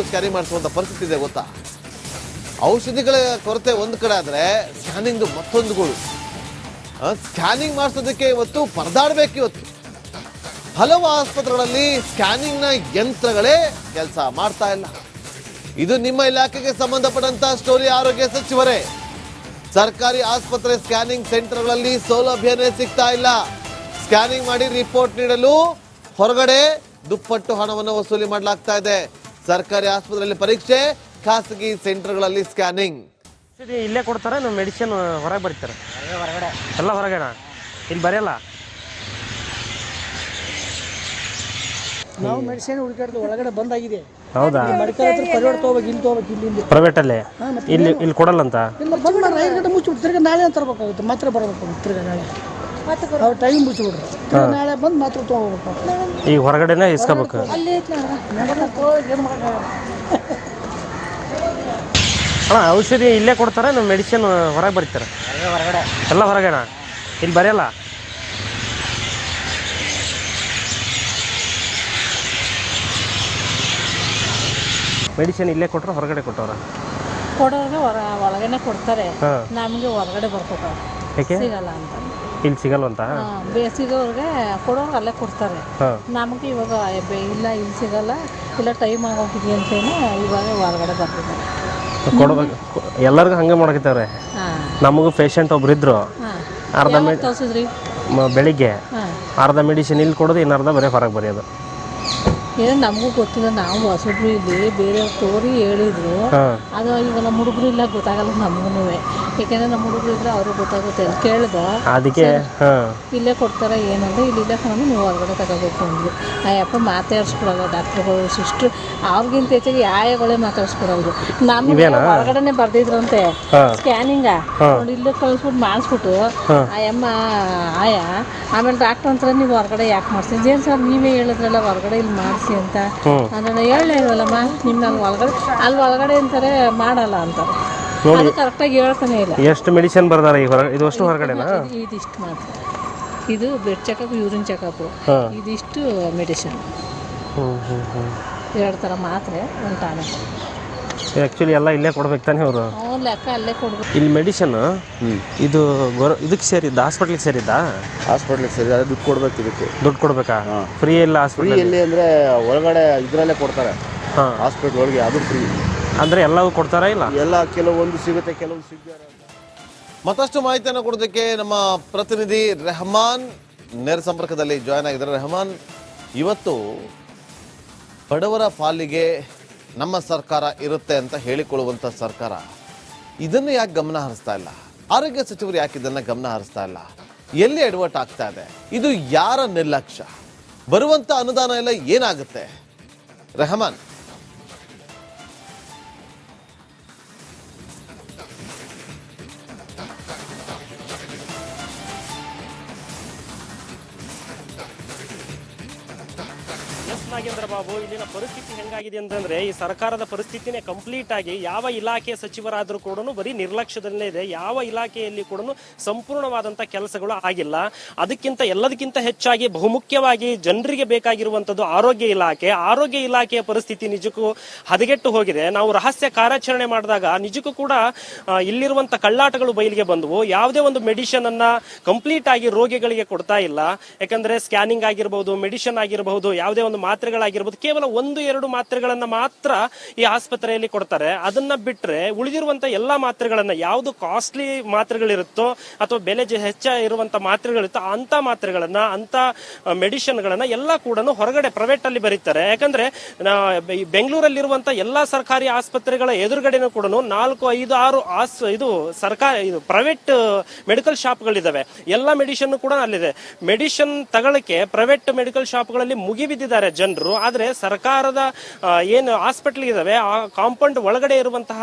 Scanning ಮಾಡಿಸುವಂತ ಪರಿಸ್ಥಿತಿ ಇದೆ ಗೊತ್ತಾ. ಔಷಧಿಗಳ ಕೊರತೆ ಒಂದು ಕಡೆ ಆದ್ರೆ ಸ್ಕ್ಯಾನಿಂಗ್ ಮತ್ತೊಂದು ಗೋಳು. ಸ್ಕ್ಯಾನಿಂಗ್ ಮಾಡಿಸೋದಕ್ಕೆ ಇವತ್ತು ಪರದಾಡಬೇಕು. ಇವತ್ತು ಹಲವು ಆಸ್ಪತ್ರೆಗಳಲ್ಲಿ ಸ್ಕ್ಯಾನಿಂಗ್ ನ ಯಂತ್ರಗಳೇ ಕೆಲಸ ಮಾಡ್ತಾ ಇಲ್ಲ. ಇದು ನಿಮ್ಮ ಇಲಾಖೆಗೆ ಸಂಬಂಧಪಟ್ಟಂತ ಸ್ಟೋರಿ. ಆರೋಗ್ಯ ಸಚಿವರೇ, ಸರ್ಕಾರಿ ಆಸ್ಪತ್ರೆ ಸ್ಕ್ಯಾನಿಂಗ್ ಸೆಂಟರ್ಗಳಲ್ಲಿ ಸೌಲಭ್ಯನೇ ಸಿಗ್ತಾ ಇಲ್ಲ. ಸ್ಕ್ಯಾನಿಂಗ್ ಮಾಡಿ ರಿಪೋರ್ಟ್ ನೀಡಲು ಹೊರಗಡೆ ದುಪ್ಪಟ್ಟು ಹಣವನ್ನು ವಸೂಲಿ ಮಾಡಲಾಗ್ತಾ ಇದೆ. ಸರ್ಕಾರಿ ಆಸ್ಪತ್ರೆಯಲ್ಲಿ ಪರೀಕ್ಷೆ, ಖಾಸಗಿ ಸೆಂಟರ್ಗಳಲ್ಲಿ ಸ್ಕ್ಯಾನಿಂಗ್. ಇಲ್ಲೇ ಕೊಡ್ತಾರೆ, ನೀವು ಮೆಡಿಸಿನ್ ಹೊರಗೆ ಬರ್ತಾರೆ? ಹೊರಗಡೆ ಎಲ್ಲ ಹೊರಗಡೆ, ಇಲ್ಲಿ ಬರೆಯಲ್ಲ. ನಾವು ಮೆಡಿಸಿನ್ ಹುಡುಕಾಡ್ದು ಒಳಗಡೆ ಬಂದಾಗಿದೆ. ಹೌದಾ? ಮೆಡಿಕಲ್ ಹತ್ರ ಪ್ರೈವೇಟ್ ತಗೋಬೇಕು, ಇಲ್ಲಿ ತಗೋಬೇಕು, ಇಲ್ಲಿ ಪ್ರೈವೇಟ್ ಅಲ್ಲೇ ಇಲ್ಲಿ ಕೊಡಲ್ಲ ಅಂತ. ಇಲ್ಲ ಬಂದು 5 ಗಂಟೆ ಮುಚ್ಚಿಬಿಟ್ಟು ತಿರ್ಗಿ ನಾಳೆ ಅಂತ ತರಬೇಕಾಗುತ್ತೆ. ಮಾತ್ರ ಬರಬೇಕು ತಿರ್ಗಿ ನಾಳೆ. ಅವ್ರು ಟೈಮ್ ಮುಚ್ಚಿಬಿಡ್ರಿ, ನಾಳೆ ಬಂದು ಮಾತ್ರ ತೊಗೋಬೇಕು. ಈಗ ಹೊರಗಡೆನೇ ಇಸ್ಕೋಬೇಕು. ಅಣ್ಣ ಔಷಧಿ ಇಲ್ಲೇ ಕೊಡ್ತಾರೆ, ನೀವು ಮೆಡಿಸಿನ್ ಹೊರಗೆ ಬರ್ತಾರೆ? ಹೊರಗಡೆ ಎಲ್ಲ ಹೊರಗಡೆ, ಇಲ್ಲಿ ಬರೆಯಲ್ಲ. ಮೆಡಿಸಿನ್ ಇಲ್ಲೇ ಕೊಟ್ಟರೆ ಹೊರಗಡೆ ಕೊಟ್ಟವ್ರ? ಕೊಡೋರಿಗೆ ಒಳಗಡೆ ಕೊಡ್ತಾರೆ, ನಮಗೆ ಹೊರಗಡೆ ಬರ್ಕೊತಾರೆ. ಯಾಕೆ ಸಿಗಲ್ಲ ಅಂತ? ಇಲ್ಲಿ ಸಿಗಲ್ವಂತ? ಸಿಗೋರಿಗೆ ಕೊಡೋರು ಅಲ್ಲೇ ಕೊಡ್ತಾರೆ. ನಮಗೆ ಇವಾಗ ಇಲ್ಲ, ಇಲ್ಲಿ ಸಿಗಲ್ಲ, ಇಲ್ಲ ಟೈಮ್ ಆಗೋಗಿದೆ ಅಂತೇನೆ ಇವಾಗ ಹೊರಗಡೆ ಬರ್ತಿದ್ದಾರೆ. ಕೊಡ್ಬೇಕು. ಎಲ್ಲರಿಗೂ ಹಂಗೆ ಮಾಡಕತ್ತವ್ರೆ. ನಮಗೂ ಪೇಷಂಟ್ ಒಬ್ರು ಇದ್ರು, ಅರ್ಧ ಬೆಳಿಗ್ಗೆ ಅರ್ಧ ಮೆಡಿಸಿನ್ ಇಲ್ಲಿ ಕೊಡೋದು, ಇನ್ನು ಅರ್ಧ ಬರೀ ಹೊರಗೆ ಬರೆಯೋದು. ಏನೋ ನಮಗೂ ಗೊತ್ತಿಲ್ಲ, ನಾವು ಹೊಸಬ್ರು ಇಲ್ಲಿ ಬೇರೆ ತೋರಿ ಹೇಳಿದ್ರು. ಅದು ಈಗ ನಮ್ಮ ಹುಡುಗರು ಇಲ್ಲ, ಗೊತ್ತಾಗಲ್ಲ ನಮಗೂ. ಯಾಕೆಂದ್ರೆ ನಮ್ಮ ಹುಡುಗರು ಇದ್ರೆ ಅವ್ರಿಗೆ ಗೊತ್ತಾಗುತ್ತೆ. ಅಲ್ಲಿ ಕೇಳ್ದ ಅದಕ್ಕೆ ಇಲ್ಲೇ ಕೊಡ್ತಾರೆ ಏನಂದ್ರೆ, ಇಲ್ಲೇ ಕೊಂಡು ನೀವು ಹೊರಗಡೆ ತಗೋಬೇಕು ಅಂದ್ರು. ಅಯ್ಯಪ್ಪ ಮಾತಾಡ್ಸ್ಕೊಡೋದು ಡಾಕ್ಟ್ರುಗಳು, ಸಿಸ್ಟ್ರು, ಅವ್ರಿಗಿಂತ ಹೆಚ್ಚಾಗಿ ಆಯಗಳೇ ಮಾತಾಡ್ಸ್ಕೊಡೋದು. ನಮ್ಗೆ ಹೊರಗಡೆನೆ ಬರ್ದಿದ್ರಂತೆ ಸ್ಕ್ಯಾನಿಂಗ, ನೋಡಿ ಇಲ್ಲೇ ಕಳಿಸ್ಬಿಟ್ಟು ಮಾಡಿಸ್ಬಿಟ್ಟು ಅಯ್ಯಮ್ಮ ಆಯ. ಆಮೇಲೆ ಡಾಕ್ಟ್ರ್ ಅಂತಾರೆ, ನೀವು ಹೊರಗಡೆ ಯಾಕೆ ಮಾಡ್ತೀನಿ? ಏನು ಸರ್ ನೀವೇ ಹೇಳಿದ್ರಲ್ಲ ಹೊರಗಡೆ ಇಲ್ಲಿ ಮಾಡಿಸಿ ಅಂತ. ನಾನು ಹೇಳಲೇ ಇಲ್ವಲ್ಲಮ್ಮ ನಿಮ್ಗೆ, ಅಲ್ಲಿ ಒಳಗಡೆ ಅಂತಾರೆ ಮಾಡಲ್ಲ ಅಂತಾರೆ. ಅದು ಕರೆಕ್ಟಾಗಿ ಹೇಳ್ತಾನೆ ಇಲ್ಲ. ಎಷ್ಟು ಮೆಡಿಸಿನ್ ಬರ್ದಾರ ಇದು? ಅಷ್ಟು ಹೊರಗಡೆನಾ? ಇದಿಷ್ಟು ಮಾತ್ರ. ಇದು ಬ್ಲಡ್ ಚೆಕಪ್, ಯೂರಿನ್ ಚೆಕಪ್, ಇದಿಷ್ಟು ಮೆಡಿಸಿನ್. 2 ಥರ ಮಾತ್ರೆ, 1 ಟಾನಿಕ್. ಆ್ಯಕ್ಚುಲಿ ಎಲ್ಲ ಇಲ್ಲೇ ಕೊಡ್ಬೇಕು ತಾನೇ ಅವರು? ಲೆಕ್ಕ ಅಲ್ಲೇ ಕೊಡ್ಬೇಕು. ಇಲ್ಲಿ ಮೆಡಿಸಿನ್ ಇದು ಇದಕ್ಕೆ ಸೇರಿದ್ದ, ಹಾಸ್ಪಿಟ್ಲಿಗೆ ಸೇರಿದ್ದ? ಹಾಸ್ಪಿಟ್ಲಿಗೆ ಸೇರಿದ, ದುಡ್ಡು ಕೊಡ್ಬೇಕು. ಇದಕ್ಕೆ ದುಡ್ಡು ಕೊಡ್ಬೇಕಾ? ಫ್ರೀ ಇಲ್ಲ ಹಾಸ್ಪಿಟ್ಲ್? ಎಲ್ಲಿ ಅಂದರೆ ಒಳಗಡೆ ಇದರಲ್ಲೇ ಕೊಡ್ತಾರೆ, ಹಾಸ್ಪಿಟ್ಲ್ ಒಳಗೆ, ಅದು ಫ್ರೀ. ಅಂದರೆ ಎಲ್ಲವೂ ಕೊಡ್ತಾರಾ? ಇಲ್ಲ, ಎಲ್ಲ ಕೆಲವೊಂದು ಸಿಗುತ್ತೆ, ಕೆಲವೊಂದು ಸಿಗಲ್ಲ. ಮತ್ತಷ್ಟು ಮಾಹಿತಿಯನ್ನು ಕೊಡೋದಕ್ಕೆ ನಮ್ಮ ಪ್ರತಿನಿಧಿ ರೆಹಮಾನ್ ನೇರ ಸಂಪರ್ಕದಲ್ಲಿ ಜಾಯ್ನ್ ಆಗಿದ್ದಾರೆ. ರೆಹಮಾನ್, ಇವತ್ತು ಬಡವರ ಪಾಲಿಗೆ ನಮ್ಮ ಸರ್ಕಾರ ಇರುತ್ತೆ ಅಂತ ಹೇಳಿಕೊಳ್ಳುವಂಥ ಸರ್ಕಾರ ಇದನ್ನು ಯಾಕೆ ಗಮನ ಹರಿಸ್ತಾ ಇಲ್ಲ? ಆರೋಗ್ಯ ಸಚಿವರು ಯಾಕೆ ಇದನ್ನು ಗಮನ ಹರಿಸ್ತಾ ಇಲ್ಲ? ಎಲ್ಲಿ ಎಡವಟ್ ಆಗ್ತಾ ಇದೆ? ಇದು ಯಾರ ನಿರ್ಲಕ್ಷ್ಯ? ಬರುವಂಥ ಅನುದಾನ ಎಲ್ಲ ಏನಾಗುತ್ತೆ? ರೆಹಮಾನ್. ನಾಗೇಂದ್ರ ಬಾಬು, ಇಲ್ಲಿನ ಪರಿಸ್ಥಿತಿ ಹೆಂಗಾಗಿದೆ ಅಂತಂದ್ರೆ, ಈ ಸರ್ಕಾರದ ಪರಿಸ್ಥಿತಿನೇ ಕಂಪ್ಲೀಟ್ ಆಗಿ ಯಾವ ಇಲಾಖೆ ಸಚಿವರಾದರೂ ಕೂಡ ಬರೀ ನಿರ್ಲಕ್ಷ್ಯದಲ್ಲೇ ಇದೆ. ಯಾವ ಇಲಾಖೆಯಲ್ಲಿ ಕೂಡ ಸಂಪೂರ್ಣವಾದಂಥ ಕೆಲಸಗಳು ಆಗಿಲ್ಲ. ಅದಕ್ಕಿಂತ ಎಲ್ಲದಕ್ಕಿಂತ ಹೆಚ್ಚಾಗಿ ಬಹುಮುಖ್ಯವಾಗಿ ಜನರಿಗೆ ಬೇಕಾಗಿರುವಂಥದ್ದು ಆರೋಗ್ಯ ಇಲಾಖೆ. ಆರೋಗ್ಯ ಇಲಾಖೆಯ ಪರಿಸ್ಥಿತಿ ನಿಜಕ್ಕೂ ಹದಗೆಟ್ಟು ಹೋಗಿದೆ. ನಾವು ರಹಸ್ಯ ಕಾರ್ಯಾಚರಣೆ ಮಾಡಿದಾಗ ನಿಜಕ್ಕೂ ಕೂಡ ಇಲ್ಲಿರುವಂಥ ಕಳ್ಳಾಟಗಳು ಬಯಲಿಗೆ ಬಂದವು. ಯಾವುದೇ ಒಂದು ಮೆಡಿಸಿನ್ ಅನ್ನ ಕಂಪ್ಲೀಟ್ ಆಗಿ ರೋಗಿಗಳಿಗೆ ಕೊಡ್ತಾ ಇಲ್ಲ. ಯಾಕಂದ್ರೆ ಸ್ಕ್ಯಾನಿಂಗ್ ಆಗಿರಬಹುದು, ಮೆಡಿಸಿನ್ ಆಗಿರಬಹುದು, ಯಾವುದೇ ಒಂದು ಮಾತ್ರೆಗಳಾಗಿರ್ಬೋದು, ಕೇವಲ 1-2 ಮಾತ್ರೆಗಳನ್ನ ಮಾತ್ರ ಈ ಆಸ್ಪತ್ರೆಯಲ್ಲಿ ಕೊಡ್ತಾರೆ. ಅದನ್ನ ಬಿಟ್ರೆ ಉಳಿದಿರುವಂತ ಎಲ್ಲಾ ಮಾತ್ರೆಗಳನ್ನ, ಯಾವ್ದು ಕಾಸ್ಟ್ಲಿ ಮಾತ್ರೆಗಳಿರುತ್ತೋ ಅಥವಾ ಬೆಲೆ ಹೆಚ್ಚ ಇರುವಂತ ಮಾತ್ರೆಗಳಿರುತ್ತೋ ಅಂತ ಮಾತ್ರೆಗಳನ್ನ, ಅಂತ ಮೆಡಿಸಿನ್ ಗಳನ್ನ ಎಲ್ಲ ಕೂಡ ಹೊರಗಡೆ ಪ್ರೈವೇಟ್ ಅಲ್ಲಿ ಬರೀತಾರೆ. ಯಾಕಂದ್ರೆ ಬೆಂಗಳೂರಲ್ಲಿರುವಂತ ಎಲ್ಲಾ ಸರ್ಕಾರಿ ಆಸ್ಪತ್ರೆಗಳ ಎದುರುಗಡೆನೂ ಕೂಡ 4-5-6 ಇದು ಪ್ರೈವೇಟ್ ಮೆಡಿಕಲ್ ಶಾಪ್ಗಳಿದಾವೆ. ಎಲ್ಲ ಮೆಡಿಸಿನ್ ಕೂಡ ಅಲ್ಲಿದೆ. ಮೆಡಿಸಿನ್ ತಗೊಳ್ಳಕ್ಕೆ ಪ್ರೈವೇಟ್ ಮೆಡಿಕಲ್ ಶಾಪ್ಗಳಲ್ಲಿ ಮುಗಿಬಿದ್ದಿದ್ದಾರೆ ಜನರು. ಆದ್ರೆ ಸರ್ಕಾರದ ಏನು ಹಾಸ್ಪಿಟಲ್ ಇದಾವೆ ಆ ಕಾಂಪೌಂಡ್ ಒಳಗಡೆ ಇರುವಂತಹ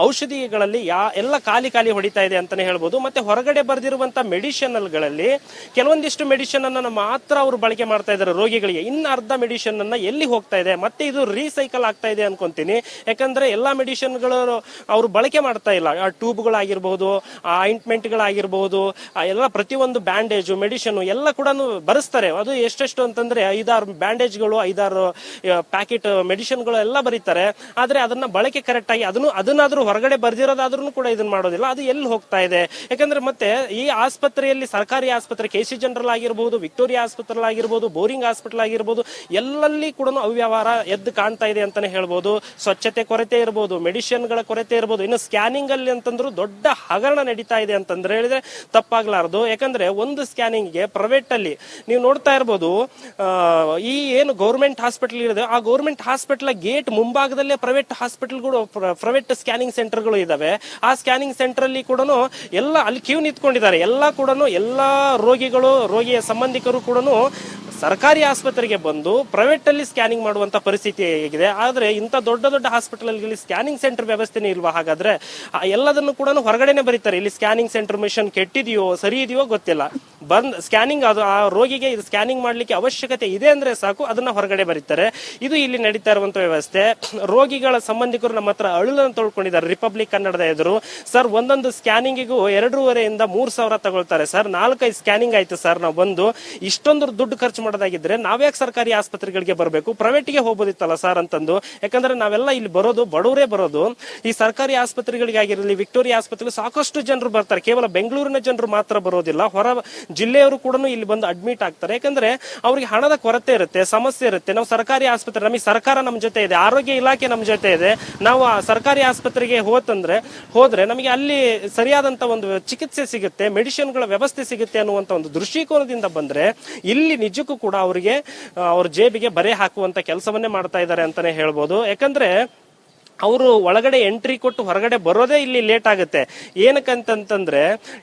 ಔಷಧಿಗಳಲ್ಲಿ ಎಲ್ಲ ಖಾಲಿ ಹೊಡಿತಾ ಇದೆ ಅಂತಾನೆ ಹೇಳ್ಬೋದು. ಮತ್ತೆ ಹೊರಗಡೆ ಬರೆದಿರುವಂತಹ ಮೆಡಿಸಿನ್ಗಳಲ್ಲಿ ಕೆಲವೊಂದಿಷ್ಟು ಮೆಡಿಸಿನ್ ಅನ್ನ ಮಾತ್ರ ಅವರು ಬಳಕೆ ಮಾಡ್ತಾ ಇದ್ದಾರೆ ರೋಗಿಗಳಿಗೆ. ಇನ್ನು ಅರ್ಧ ಮೆಡಿಸಿನ್ ಅನ್ನ ಎಲ್ಲಿ ಹೋಗ್ತಾ ಇದೆ? ಮತ್ತೆ ಇದು ರೀಸೈಕಲ್ ಆಗ್ತಾ ಇದೆ ಅನ್ಕೊಂತೀನಿ. ಯಾಕಂದ್ರೆ ಎಲ್ಲಾ ಮೆಡಿಸಿನ್ಗಳು ಅವರು ಬಳಕೆ ಮಾಡ್ತಾ ಇಲ್ಲ. ಟ್ಯೂಬ್ಗಳಾಗಿರ್ಬಹುದು, ಆಯಿಂಟ್ಮೆಂಟ್ ಗಳಾಗಿರ್ಬಹುದು, ಎಲ್ಲ ಪ್ರತಿಯೊಂದು ಬ್ಯಾಂಡೇಜ್ ಮೆಡಿಸಿನ್ ಎಲ್ಲ ಕೂಡ ಬರೆಸ್ತಾರೆ. ಅದು ಎಷ್ಟೆಷ್ಟು ಅಂತಂದ್ರೆ 5-6 ಬ್ಯಾಂಡೇಜ್ಗಳು, 5-6 ಪ್ಯಾಕೆಟ್ ಮೆಡಿಸಿನ್ಗಳು ಎಲ್ಲ ಬರೀತಾರೆ. ಆದ್ರೆ ಅದನ್ನ ಬಳಕೆ ಕರೆಕ್ಟ್ ಆಗಿ ಅದನ್ನಾದ್ರೂ ಹೊರಗಡೆ ಬರ್ದಿರೋದಾದ್ರೂ ಕೂಡ ಇದನ್ನ ಮಾಡೋದಿಲ್ಲ. ಅದು ಎಲ್ಲಿ ಹೋಗ್ತಾ ಇದೆ? ಯಾಕಂದ್ರೆ ಮತ್ತೆ ಈ ಆಸ್ಪತ್ರೆಯಲ್ಲಿ, ಸರ್ಕಾರಿ ಆಸ್ಪತ್ರೆ, KC ಜನರಲ್ ಆಗಿರ್ಬೋದು, ವಿಕ್ಟೋರಿಯಾ ಆಸ್ಪತ್ರೆ ಆಗಿರ್ಬೋದು, ಬೋರಿಂಗ್ ಹಾಸ್ಪಿಟಲ್ ಆಗಿರ್ಬೋದು, ಎಲ್ಲಲ್ಲಿ ಕೂಡ ಅವ್ಯವಹಾರ ಎದ್ದು ಕಾಣ್ತಾ ಇದೆ ಅಂತಾನೆ ಹೇಳ್ಬೋದು. ಸ್ವಚ್ಛತೆ ಕೊರತೆ ಇರ್ಬೋದು, ಮೆಡಿಸಿನ್ಗಳ ಕೊರತೆ ಇರ್ಬೋದು. ಇನ್ನು ಸ್ಕ್ಯಾನಿಂಗ್ ಅಲ್ಲಿ ಅಂತಂದ್ರು ದೊಡ್ಡ ಹಗರಣ ನಡೀತಾ ಇದೆ ಅಂತಂದ್ರೆ ಹೇಳಿದ್ರೆ ತಪ್ಪಾಗ್ಲಾರ್ದು. ಯಾಕಂದ್ರೆ ಒಂದು ಸ್ಕ್ಯಾನಿಂಗ್ಗೆ ಪ್ರೈವೇಟ್ ಅಲ್ಲಿ ನೀವು ನೋಡ್ತಾ ಇರ್ಬೋದು, ಈ ಏನು ಗೌರ್ಮೆಂಟ್ ಹಾಸ್ಪಿಟಲ್ ಇದೆ, ಆ ಗೌರ್ಮೆಂಟ್ ಹಾಸ್ಪಿಟಲ್ ಗೇಟ್ ಮುಂಭಾಗದಲ್ಲೇ ಪ್ರೈವೇಟ್ ಹಾಸ್ಪಿಟಲ್ಗಳು, ಪ್ರೈವೇಟ್ ಸ್ಕ್ಯಾನಿಂಗ್ ಸೆಂಟರ್ಗಳು ಇದಾವೆ. ಆ ಸ್ಕ್ಯಾನಿಂಗ್ ಸೆಂಟರ್ ಅಲ್ಲಿ ಕೂಡ ಎಲ್ಲ ಅಲ್ಲಿ ಕ್ಯೂ ನಿಂತ್ಕೊಂಡಿದ್ದಾರೆ. ಎಲ್ಲ ಕೂಡ ಎಲ್ಲಾ ರೋಗಿಗಳು, ರೋಗಿಯ ಸಂಬಂಧಿಕರು ಕೂಡ ಸರ್ಕಾರಿ ಆಸ್ಪತ್ರೆಗೆ ಬಂದು ಪ್ರೈವೇಟ್ ಅಲ್ಲಿ ಸ್ಕ್ಯಾನಿಂಗ್ ಮಾಡುವಂತ ಪರಿಸ್ಥಿತಿ ಆಗಿದೆ. ಆದ್ರೆ ಇಂಥ ದೊಡ್ಡ ದೊಡ್ಡ ಹಾಸ್ಪಿಟಲ್ ಸ್ಕ್ಯಾನಿಂಗ್ ಸೆಂಟರ್ ವ್ಯವಸ್ಥೆನೇ ಇಲ್ವಾ? ಹಾಗಾದ್ರೆ ಎಲ್ಲದನ್ನು ಕೂಡ ಹೊರಗಡೆನೆ ಬರೀತಾರೆ. ಇಲ್ಲಿ ಸ್ಕ್ಯಾನಿಂಗ್ ಸೆಂಟರ್ ಮಿಷನ್ ಕೆಟ್ಟಿದೆಯೋ ಸರಿ ಇದೆಯೋ ಗೊತ್ತಿಲ್ಲ. ಸ್ಕ್ಯಾನಿಂಗ್ ಅದು ಆ ರೋಗಿಗೆ ಇದು ಸ್ಕ್ಯಾನಿಂಗ್ ಮಾಡ್ಲಿಕ್ಕೆ ಅವಶ್ಯಕತೆ ಇದೆ ಅಂದ್ರೆ ಸಾಕು, ಅದನ್ನ ಹೊರಗಡೆ ಬರೀತಾರೆ. ಇದು ಇಲ್ಲಿ ನಡೀತಾ ಇರುವಂತ ವ್ಯವಸ್ಥೆ. ರೋಗಿಗಳ ಸಂಬಂಧಿಕರು ನಮ್ಮ ಹತ್ರ ಅಳುಲನ್ನು ತೊಳ್ಕೊಂಡಿದ್ದಾರೆ ರಿಪಬ್ಲಿಕ್ ಕನ್ನಡದ ಎದುರು. ಸರ್, ಒಂದೊಂದು ಸ್ಕ್ಯಾನಿಂಗಿಗೂ 2,500 ರಿಂದ 3,000 ತಗೊಳ್ತಾರೆ ಸರ್. 4-5 ಸ್ಕ್ಯಾನಿಂಗ್ ಆಯ್ತು ಸರ್. ನಾವು ಬಂದು ಇಷ್ಟೊಂದು ದುಡ್ಡು ಖರ್ಚು ಮಾಡೋದಾಗಿದ್ರೆ ನಾವ್ಯಾಕೆ ಸರ್ಕಾರಿ ಆಸ್ಪತ್ರೆಗಳಿಗೆ ಬರಬೇಕು? ಪ್ರೈವೇಟ್ಗೆ ಹೋಗ್ಬೋದಿತ್ತಲ್ಲ ಸರ್ ಅಂತಂದು. ಯಾಕಂದ್ರೆ ನಾವೆಲ್ಲ ಇಲ್ಲಿ ಬರೋದು ಬಡವರೇ ಬರೋದು. ಈ ಸರ್ಕಾರಿ ಆಸ್ಪತ್ರೆಗಳಿಗೆ ಆಗಿರಲಿ, ವಿಕ್ಟೋರಿಯಾ ಆಸ್ಪತ್ರೆಗೆ ಸಾಕಷ್ಟು ಜನರು ಬರ್ತಾರೆ. ಕೇವಲ ಬೆಂಗಳೂರಿನ ಜನರು ಮಾತ್ರ ಬರೋದಿಲ್ಲ, ಹೊರ ಜಿಲ್ಲೆಯವರು ಕೂಡ ಇಲ್ಲಿ ಬಂದು ಅಡ್ಮಿಟ್ ಆಗ್ತಾರೆ. ಯಾಕಂದ್ರೆ ಅವ್ರಿಗೆ ಹಣದ ಕೊರತೆ ಇರುತ್ತೆ, ಸಮಸ್ಯೆ ಇರುತ್ತೆ. ನಾವು ಸರ್ಕಾರಿ ಆಸ್ಪತ್ರೆ, ನಮಗೆ ಸರ್ಕಾರ ನಮ್ಮ ಜೊತೆ ಇದೆ, ಆರೋಗ್ಯ ಇಲಾಖೆ ನಮ್ಮ ಜೊತೆ ಇದೆ. ನಾವು ಆ ಸರ್ಕಾರಿ ಆಸ್ಪತ್ರೆಗೆ ಹೋದ್ರೆ ನಮಗೆ ಅಲ್ಲಿ ಸರಿಯಾದಂತ ಒಂದು ಚಿಕಿತ್ಸೆ ಸಿಗುತ್ತೆ, ಮೆಡಿಸಿನ್ಗಳ ವ್ಯವಸ್ಥೆ ಸಿಗುತ್ತೆ ಅನ್ನುವಂತ ಒಂದು ದೃಷ್ಟಿಕೋನದಿಂದ ಬಂದ್ರೆ ಇಲ್ಲಿ ನಿಜಕ್ಕೂ ಕೂಡ ಅವರಿಗೆ ಅವ್ರ ಜೇಬಿಗೆ ಬರೆ ಹಾಕುವಂತ ಕೆಲಸವನ್ನೇ ಮಾಡ್ತಾ ಇದ್ದಾರೆ ಅಂತಾನೆ ಹೇಳ್ಬೋದು. ಯಾಕಂದ್ರೆ ಅವರು ಒಳಗಡೆ ಎಂಟ್ರಿ ಕೊಟ್ಟು ಹೊರಗಡೆ ಬರೋದೇ ಇಲ್ಲಿ ಲೇಟ್ ಆಗುತ್ತೆ. ಏನಕ್ಕಂತಂದ್ರೆ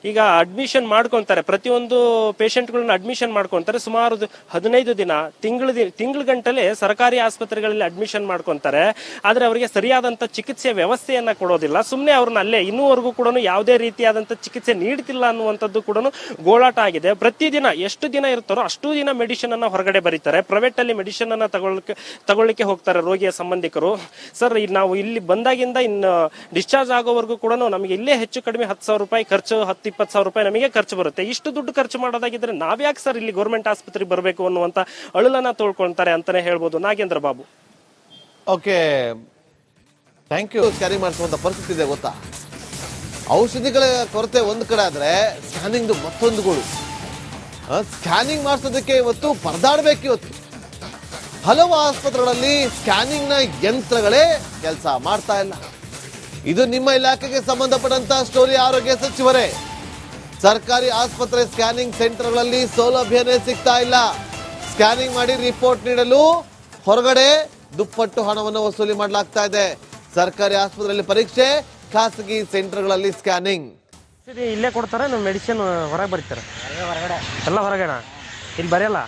ಈಗ ಅಡ್ಮಿಷನ್ ಮಾಡ್ಕೊಂತಾರೆ, ಪ್ರತಿಯೊಂದು ಪೇಷಂಟ್ಗಳನ್ನ ಅಡ್ಮಿಷನ್ ಮಾಡ್ಕೊಂತಾರೆ. ಸುಮಾರು 15 ದಿನ, ತಿಂಗಳ ಗಂಟಲೆ ಸರ್ಕಾರಿ ಆಸ್ಪತ್ರೆಗಳಲ್ಲಿ ಅಡ್ಮಿಷನ್ ಮಾಡ್ಕೊಂತಾರೆ. ಆದ್ರೆ ಅವರಿಗೆ ಸರಿಯಾದಂತ ಚಿಕಿತ್ಸೆ ವ್ಯವಸ್ಥೆಯನ್ನ ಕೊಡೋದಿಲ್ಲ. ಸುಮ್ಮನೆ ಅವ್ರನ್ನ ಅಲ್ಲೇ ಇನ್ನೂವರೆಗೂ ಕೂಡ ಯಾವುದೇ ರೀತಿಯಾದಂತ ಚಿಕಿತ್ಸೆ ನೀಡ್ತಿಲ್ಲ ಅನ್ನುವಂಥದ್ದು ಕೂಡ ಗೋಳಾಟ ಆಗಿದೆ. ಪ್ರತಿದಿನ ಎಷ್ಟು ದಿನ ಇರ್ತಾರೋ ಅಷ್ಟು ದಿನ ಮೆಡಿಸಿನ್ ಅನ್ನ ಹೊರಗಡೆ ಬರೀತಾರೆ. ಪ್ರೈವೇಟ್ ಅಲ್ಲಿ ಮೆಡಿಸಿನ್ ಅನ್ನ ತಗೊಳ್ಳಿಕ್ಕೆ ಹೋಗ್ತಾರೆ ರೋಗಿಯ ಸಂಬಂಧಿಕರು. ಸರ್, ನಾವು ಇಲ್ಲಿ ಬಂದಾಗಿಂದ ಇನ್ನು ಡಿಸ್ಚಾರ್ಜ್ ಆಗೋವರೆಗೂ ಕೂಡ ನಮಗೆ ಇಲ್ಲೇ ಹೆಚ್ಚು ಕಡಿಮೆ 10,000 ರೂಪಾಯಿ ಖರ್ಚು, 10-20 ಸಾವಿರ ರೂಪಾಯಿ ನಮಗೆ ಖರ್ಚು ಬರುತ್ತೆ. ಇಷ್ಟು ದುಡ್ಡು ಖರ್ಚು ಮಾಡೋದಾಗಿದ್ರೆ ನಾವ್ಯಾಕೆ ಸರ್ ಇಲ್ಲಿ ಗೌರ್ಮೆಂಟ್ ಆಸ್ಪತ್ರೆಗೆ ಬರಬೇಕು ಅನ್ನುವಂತ ಅಳುಲನ್ನ ತೋಳ್ಕೊಳ್ತಾರೆ ಅಂತಾನೆ ಹೇಳ್ಬೋದು. Nagendra Babu. Okay, thank you. Scanning ಮಾಡಿಸುವಂತ ಪರಿಸ್ಥಿತಿ ಇದೆ ಗೊತ್ತಾ? ಔಷಧಿಗಳ ಕೊರತೆ ಒಂದ್ ಕಡೆ ಆದ್ರೆ ಸ್ಕ್ಯಾನಿಂಗ್ ಮತ್ತೊಂದುಗಳು. ಸ್ಕ್ಯಾನಿಂಗ್ ಮಾಡಿಸೋದಕ್ಕೆ ಇವತ್ತು ಪರದಾಡ್ಬೇಕು. ಇವತ್ತು ಹಲವು ಆಸ್ಪತ್ರೆಗಳಲ್ಲಿ ಸ್ಕ್ಯಾನಿಂಗ್ ನ ಯಂತ್ರಗಳೇ ಕೆಲಸ ಮಾಡ್ತಾ ಇಲ್ಲ. ಇದು ನಿಮ್ಮ ಇಲಾಖೆಗೆ ಸಂಬಂಧಪಟ್ಟಂತ ಸ್ಟೋರಿ. ಆರೋಗ್ಯ ಸಚಿವರೇ, ಸರ್ಕಾರಿ ಆಸ್ಪತ್ರೆ ಸ್ಕ್ಯಾನಿಂಗ್ ಸೆಂಟರ್ಗಳಲ್ಲಿ ಸೌಲಭ್ಯನೇ ಸಿಗ್ತಾ ಇಲ್ಲ. ಸ್ಕ್ಯಾನಿಂಗ್ ಮಾಡಿ ರಿಪೋರ್ಟ್ ನೀಡಲು ಹೊರಗಡೆ ದುಪ್ಪಟ್ಟು ಹಣವನ್ನು ವಸೂಲಿ ಮಾಡಲಾಗ್ತಾ ಇದೆ. ಸರ್ಕಾರಿ ಆಸ್ಪತ್ರೆಯಲ್ಲಿ ಪರೀಕ್ಷೆ, ಖಾಸಗಿ ಸೆಂಟರ್ಗಳಲ್ಲಿ ಸ್ಕ್ಯಾನಿಂಗ್. ಇಲ್ಲೇ ಕೊಡ್ತಾರೆ, ನಾವು ಮೆಡಿಸಿನ್ ಹೊರಗೆ ಬರೀತಾರೆ. ಎಲ್ಲ ಹೊರಗಡೆ, ಇಲ್ಲಿ ಬರೆಯಲ್ಲ.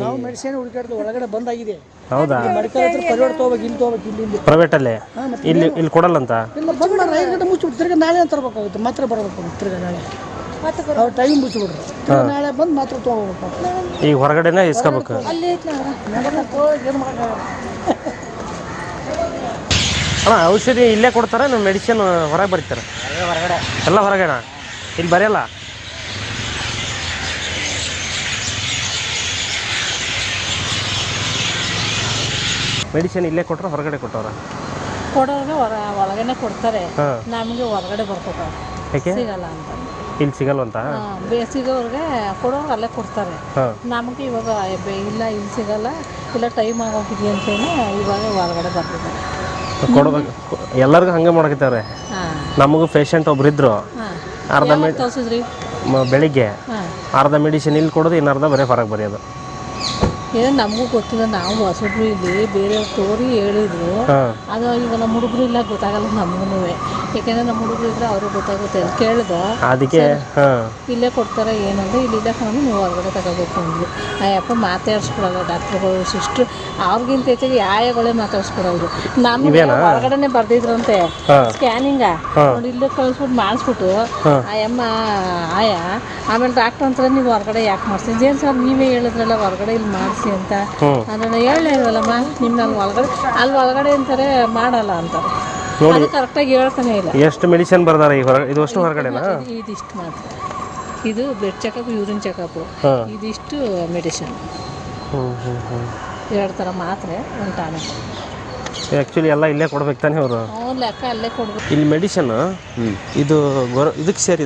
ನಾವು ಮೆಡಿಸಿನ್ ಹುಡುಕಾಡ್ದು ಒಳಗಡೆ ಬಂದಾಗಿದೆ. ಹೌದಾ? ಮೆಡಿಕಲ್ ಹತ್ರ ಪರಿವಾರ ತಗೋಬೇಕು, ಇಲ್ಲಿ ತಗೋಬೇಕು, ಇಲ್ಲಿ ಪ್ರೈವೇಟ್ ಅಲ್ಲೇ ಇಲ್ಲಿ ಕೊಡಲ್ಲ ಅಂತ. ಇಲ್ಲ, ಬಂದು ಮಾಡಿ 5 ಗಂಟೆ ಮುಚ್ಚಿಬಿಟ್ಟು ತಿರ್ಗಿ ನಾಳೆ ತರಬೇಕಾಗುತ್ತೆ. ಮಾತ್ರ ಬರಬೇಕು ತಿರ್ಗಿ ನಾಳೆ. ಅವ್ರು ಟೈಮ್ ಮುಚ್ಚಿಬಿಡ್ರಿ, ತಿರ್ಗಿ ನಾಳೆ ಬಂದು ಮಾತ್ರ ತಗೋಬೇಕು. ಈಗ ಹೊರಗಡೆನೆ ಇಸ್ಕೋಬೇಕು. ಅಣ್ಣ, ಔಷಧಿ ಇಲ್ಲೇ ಕೊಡ್ತಾರೆ, ನಾವು ಮೆಡಿಸಿನ್ ಹೊರಗೆ ಬರೀತಾರೆ. ಎಲ್ಲ ಹೊರಗಡೆ, ಇಲ್ಲಿ ಬರೆಯಲ್ಲ. ಮೆಡಿಸಿನ್ ಇಲ್ಲೇ ಕೊಟ್ಟರೆ ಹೊರಗಡೆ ಕೊಟ್ಟವ್ರ? ಕೊಡೋರಿಗೆ ಒಳಗಡೆ ಕೊಡ್ತಾರೆ, ನಮಗೆ ಹೊರಗಡೆ ಬರ್ತಾರೆ. ಸಿಗಲ್ಲ ಅಂತ. ಇಲ್ಲಿ ಸಿಗಲ್ವಂತ? ಬೇಸಿಗೆವ್ರಿಗೆ ಕೊಡೋರು ಅಲ್ಲೇ ಕೊಡ್ತಾರೆ. ನಮಗೆ ಇವಾಗ ಇಲ್ಲ, ಇಲ್ಲಿ ಸಿಗಲ್ಲ, ಇಲ್ಲ ಟೈಮ್ ಆಗೋಗಿದೆ ಅಂತೇಳಿ ಇವಾಗ ಹೊರಗಡೆ ಬರ್ತಿದ್ದಾರೆ. ಕೊಡ್ಬೇಕು, ಎಲ್ಲರಿಗೂ ಹಂಗೆ ಮಾಡಕತ್ತಾರೆ. ನಮಗೂ ಪೇಷಂಟ್ ಒಬ್ರು ಇದ್ರು, ಅರ್ಧ ಬೆಳಿಗ್ಗೆ ಅರ್ಧ ಮೆಡಿಸಿನ್ ಇಲ್ಲಿ ಕೊಡೋದು, ಇನ್ನರ್ಧ ಬರೀ ಹೊರಗೆ ಬರೆಯೋದು. ಏನೋ ನಮಗೂ ಗೊತ್ತಿಲ್ಲ, ನಾವು ಹೊಸಬ್ರು ಇಲ್ಲಿ ಬೇರೆಯವ್ರು ತೋರಿ ಹೇಳಿದ್ರು. ಅದು ಈಗ ನಮ್ಮ ಹುಡುಗರು ಇಲ್ಲ, ಗೊತ್ತಾಗಲ್ಲ ನಮಗೂ. ಯಾಕೆಂದ್ರೆ ನಮ್ಮ ಹುಡುಗರು ಇದ್ರೆ ಅವ್ರಿಗೆ ಗೊತ್ತಾಗುತ್ತೆ ಅಂತ ಕೇಳಿದ. ಅದಕ್ಕೆ ಇಲ್ಲೇ ಕೊಡ್ತಾರೆ ಏನಂದ್ರೆ, ಇಲ್ಲಿಲ್ಲ ಕಣ ನೀವು ಹೊರಗಡೆ ತಗೋಬೇಕು ಅಂದ್ವಿ. ಅಯ್ಯಪ್ಪ ಮಾತಾಡ್ಸ್ಕೊಡಲ್ಲ ಡಾಕ್ಟ್ರುಗಳು, ಸಿಸ್ಟ್ರು. ಅವ್ರಿಗಿಂತ ಹೆಚ್ಚಾಗಿ ಆಯಗಳೇ ಮಾತಾಡ್ಸ್ಕೊಡೋದು. ನಮ್ಗೆ ಹೊರಗಡೆನೆ ಬರ್ದಿದ್ರಂತೆ ಸ್ಕ್ಯಾನಿಂಗ, ನೋಡಿ ಇಲ್ಲೇ ಕಳಿಸ್ಬಿಟ್ಟು ಮಾಡಿಸ್ಬಿಟ್ಟು ಅಯ್ಯಮ್ಮ ಆಯ. ಆಮೇಲೆ ಡಾಕ್ಟ್ರ್ ಅಂತಾರೆ, ನೀವು ಹೊರಗಡೆ ಯಾಕೆ ಮಾಡ್ಸಿದ್ರಿ? ಏನು ಸರ್ ನೀವೇ ಹೇಳಿದ್ರಲ್ಲ ಹೊರಗಡೆ ಇಲ್ಲಿ ಮಾಡಿಸಿ ಅಂತ. ಅದನ್ನ ಹೇಳಲ್ಲಮ್ಮ, ನಿಮ್ಗೆ ಅಲ್ಲಿ ಒಳಗಡೆ ಅಂತಾರೆ ಮಾಡಲ್ಲ ಅಂತಾರೆ. ಅದು 2 ಕರೆಕ್ಟಾಗಿ ಹೇಳ್ತಾನೆ ಇಲ್ಲ. ಎಷ್ಟು ಮೆಡಿಸಿನ್ ಬರ್ದಾರ ಈ ಹೊರಗಡೆ? ಇದಿಷ್ಟು ಮಾತ್ರ. ಇದಿಷ್ಟು ಮಾತ್ರ. 2 ಮೆಡಿಸಿನ್ ಬರ್ದಾರ. 2 ಮೆಡಿಸಿನ್ ಬರ್ದಾರ. 2 ಮೆಡಿಸಿನ್ ಇಲ್ಲಿ ಕೊಡ್ತಾರೆ ಹೊರಗಡೆ ಕೊಟ್ಟವ್ರ? ಕೊಡೋರಿಗೆ ಹೊರಗಡೆ ಬರ್ದಿದ್ರಂತೆ. ಇದು ಬ್ಲಡ್ ಚೆಕಪ್ ಯೂರಿನ್ ಚೆಕಪ್ಪು ಇದಿಷ್ಟು ಮೆಡಿಸಿನ್ 2 ಥರ ಮಾತ್ರೆ 1 ಟಾನಿಕ್. ಆ್ಯಕ್ಚುಲಿ ಎಲ್ಲ ಇಲ್ಲೇ ಕೊಡ್ಬೇಕು ತಾನೇ ಅವರು ಲೆಕ್ಕ ಅಲ್ಲೇ ಕೊಡ್ಬೇಕು. ಇಲ್ಲಿ ಮೆಡಿಸನ್ ಇದು ಇದಕ್ಕೆ ಸೇರಿದ್ದು